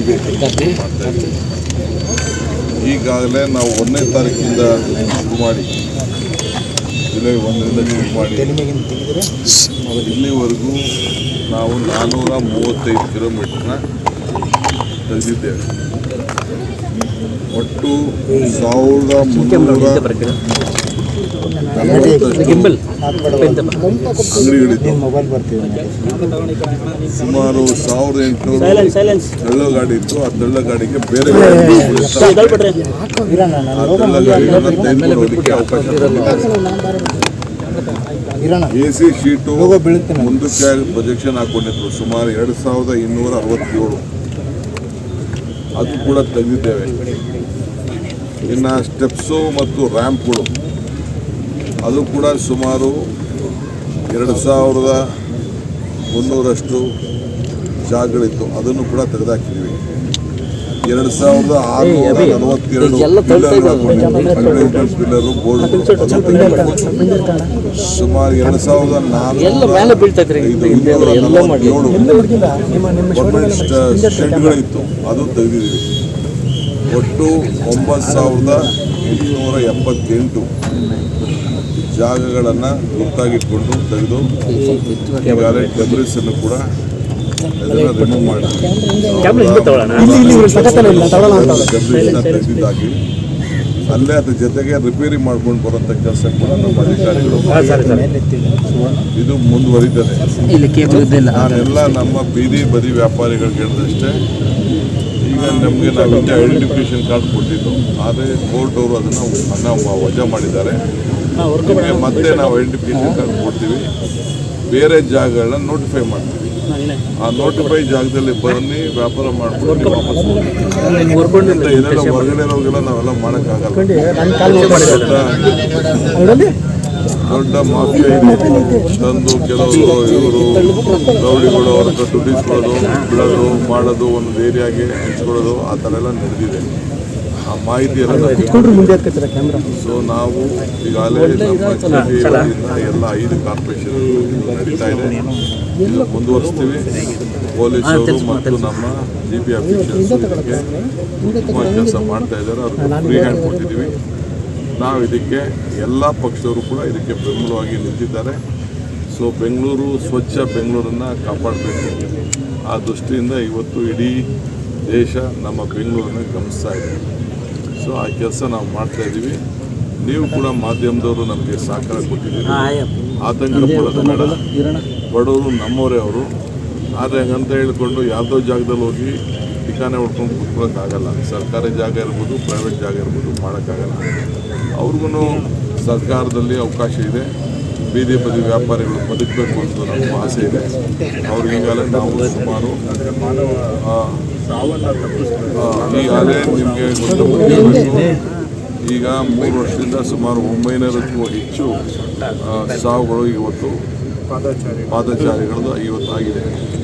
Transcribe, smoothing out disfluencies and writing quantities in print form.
ಇದೆ ಮಾಡ್ತಾ ಇದ್ದೀವಿ. ಈಗಾಗಲೇ ನಾವು 1ನೇ ತಾರೀಕಿಂದ ಶುರು ಮಾಡಿ ಜುಲೈ 1ರಿಂದ ಶುರು ಮಾಡಿ ಇಲ್ಲಿವರೆಗೂ ನಾವು 435 ಕಿಲೋಮೀಟ್ರನ್ನ ತೆಗೆದಿದ್ದೇವೆ. ಒಟ್ಟು 1340 ಅಂಗಡಿಗಳಿದ್ದು ಸುಮಾರು 1800 ತೆಳ್ಳ ಗಾಡಿ ಇತ್ತು. ಆ ತೆಳ್ಳ ಗಾಡಿಗೆ ಬೇರೆ AC ಶೀಟು ಮುಂದಕ್ಕೆ ಪ್ರೊಜೆಕ್ಷನ್ ಹಾಕೊಂಡಿದ್ರು ಸುಮಾರು 2267. ಅದು ಕೂಡ ತೆಗೆದಿದ್ದೇವೆ. ಇನ್ನು ಸ್ಟೆಪ್ಸು ಮತ್ತು ರ್ಯಾಂಪ್ಗಳು ಅದು ಕೂಡ ಸುಮಾರು 2300 ಜಾಗಗಳಿತ್ತು. ಅದನ್ನು ಕೂಡ ತೆಗೆದುಹಾಕಿದ್ವಿ. 2642 ಪಿಲ್ಲರು ಬೋರ್ಡ್ ಸುಮಾರು 2447 ಶೆಡ್ಗಳಿತ್ತು. ಅದು ತೆಗೆದಿದ್ದೀವಿ. ಒಟ್ಟು 9878 ಜಾಗಗಳನ್ನು ಗುರ್ತಾಗಿಟ್ಕೊಂಡು ತೆಗೆದು ಈಗಾಗಲೇ ಡೆಬ್ರಿಸನ್ನು ಕೂಡ ರಿಮೂವ್ ಮಾಡಿ ತೆಗೆದಿದ್ದಾಗಿ ಅಲ್ಲೇ ಅದ್ರ ಜೊತೆಗೆ ರಿಪೇರಿ ಮಾಡ್ಕೊಂಡು ಬರೋಂಥ ಕೆಲಸ ಕೂಡ ನಮ್ಮ ಅಧಿಕಾರಿಗಳು ಇದು ಮುಂದುವರಿತದೆ. ನಾನೆಲ್ಲ ನಮ್ಮ ಬೀದಿ ಬದಿ ವ್ಯಾಪಾರಿಗಳಿಗೆ ಹೇಳಿದಷ್ಟೇ, ಈಗ ನಮಗೆ ನಾವು ಐಡೆಂಟಿಫಿಕೇಶನ್ ಕಾರ್ಡ್ ಕೊಟ್ಟಿದ್ದು, ಆದರೆ ಕೋರ್ಟ್ ಅವರು ಅದನ್ನು ವಜಾ ಮಾಡಿದ್ದಾರೆ. ಮತ್ತೆ ನಾವು ಐಡೆಂಟಿಫಿಕೇಶನ್ ಕಾರ್ಡ್ ಕೊಡ್ತೀವಿ, ಬೇರೆ ಜಾಗಗಳನ್ನ ನೋಟಿಫೈ ಮಾಡ್ತೀವಿ. ಆ ನೋಟಿಫೈ ಜಾಗದಲ್ಲಿ ಬನ್ನಿ, ವ್ಯಾಪಾರ ಮಾಡ್ಕೊಂಡು ವಾಪಸ್ ಇದೆಲ್ಲ ಹೊರಗಡೆ ಇರೋಗೆಲ್ಲ ನಾವೆಲ್ಲ ಮಾಡೋಕ್ಕಾಗಲ್ಲ. ದೊಡ್ಡ ಮಾಫಿಯಾ ಇದೆ ತಂದು ಕೆಲವರು ಇವರು ರೌಡಿಗಳು ಅವ್ರ ದುಡ್ಡಿಸ್ಕೊಳ್ಳೋದು, ಬಿಡೋದು, ಮಾಡೋದು, ಒಂದು ಏರಿಯಾಗೆ ಹಂಚ್ಕೊಳ್ಳೋದು, ಆ ಥರ ಎಲ್ಲ ನಡೆದಿದೆ. ಆ ಮಾಹಿತಿ ಎಲ್ಲ ಸೊ ನಾವು ಈಗಾಗಲೇ ನಮ್ಮ ಎಲ್ಲ 5 ಕಾರ್ಪೊರೇಷನ್ ನಡೀತಾ ಇದೆ. ಇದು ಮುಂದುವರಿಸ್ತೀವಿ. ಪೊಲೀಸರು ಮತ್ತು ನಮ್ಮ GP ಅಫಿಷಿಯಲ್ಸ್ ಇದಕ್ಕೆ ಉತ್ತಮ ಕೆಲಸ ಮಾಡ್ತಾ ಇದ್ದಾರೆ. ಅವ್ರಿಗೆ ಫ್ರೀ ಹ್ಯಾಂಡ್ ಕೊಟ್ಟಿದ್ದೀವಿ. ನಾವು ಇದಕ್ಕೆ ಎಲ್ಲ ಪಕ್ಷದವರು ಕೂಡ ಇದಕ್ಕೆ ಬೆಂಬಲವಾಗಿ ನಿಂತಿದ್ದಾರೆ. ಸೊ ಬೆಂಗಳೂರು ಸ್ವಚ್ಛ ಬೆಂಗಳೂರನ್ನು ಕಾಪಾಡಬೇಕು. ಆ ದೃಷ್ಟಿಯಿಂದ ಇವತ್ತು ಇಡೀ ದೇಶ ನಮ್ಮ ಬೆಂಗಳೂರನ್ನು ಗಮನಿಸ್ತಾ ಇದೆ. ಸೊ ಆ ಕೆಲಸ ನಾವು ಮಾಡ್ತಾ ಇದ್ದೀವಿ. ನೀವು ಕೂಡ ಮಾಧ್ಯಮದವರು ನಮಗೆ ಸಹಕಾರ ಕೊಟ್ಟಿದ್ದೀರಿ. ಆತಂಕ ಪಡೋದು ಬೇಡ. ಬಡವರು ನಮ್ಮವರೇ ಅವರು. ಆದರೆ ಹಂಗಂತ ಹೇಳ್ಕೊಂಡು ಯಾವುದೋ ಜಾಗದಲ್ಲಿ ಹೋಗಿ ಠಿಕಾನೆ ಹೊಡ್ಕೊಂಡು ಕೂತ್ಕೊಳ್ಳೋಕ್ಕಾಗಲ್ಲ. ಸರ್ಕಾರಿ ಜಾಗ ಇರ್ಬೋದು, ಪ್ರೈವೇಟ್ ಜಾಗ ಇರ್ಬೋದು, ಮಾಡೋಕ್ಕಾಗಲ್ಲ. ಅವ್ರಿಗೂ ಸರ್ಕಾರದಲ್ಲಿ ಅವಕಾಶ ಇದೆ. ಬೀದಿ ಬದಿ ವ್ಯಾಪಾರಿಗಳು ಬದುಕಬೇಕು ಅಂತ ನಮ್ಮ ಆಸೆ ಇದೆ. ಅವ್ರಿಗೀಗಾಗಲೇ ನಾವು ಸುಮಾರು ಈಗಾಗಲೇ ನಿಮಗೆ ಈಗ 3 ವರ್ಷದಿಂದ ಸುಮಾರು 900ಕ್ಕೂ ಹೆಚ್ಚು ಸಾವುಗಳು ಇವತ್ತು ಪಾದಚಾರಿಗಳದ್ದು ಇವತ್ತು ಆಗಿದೆ.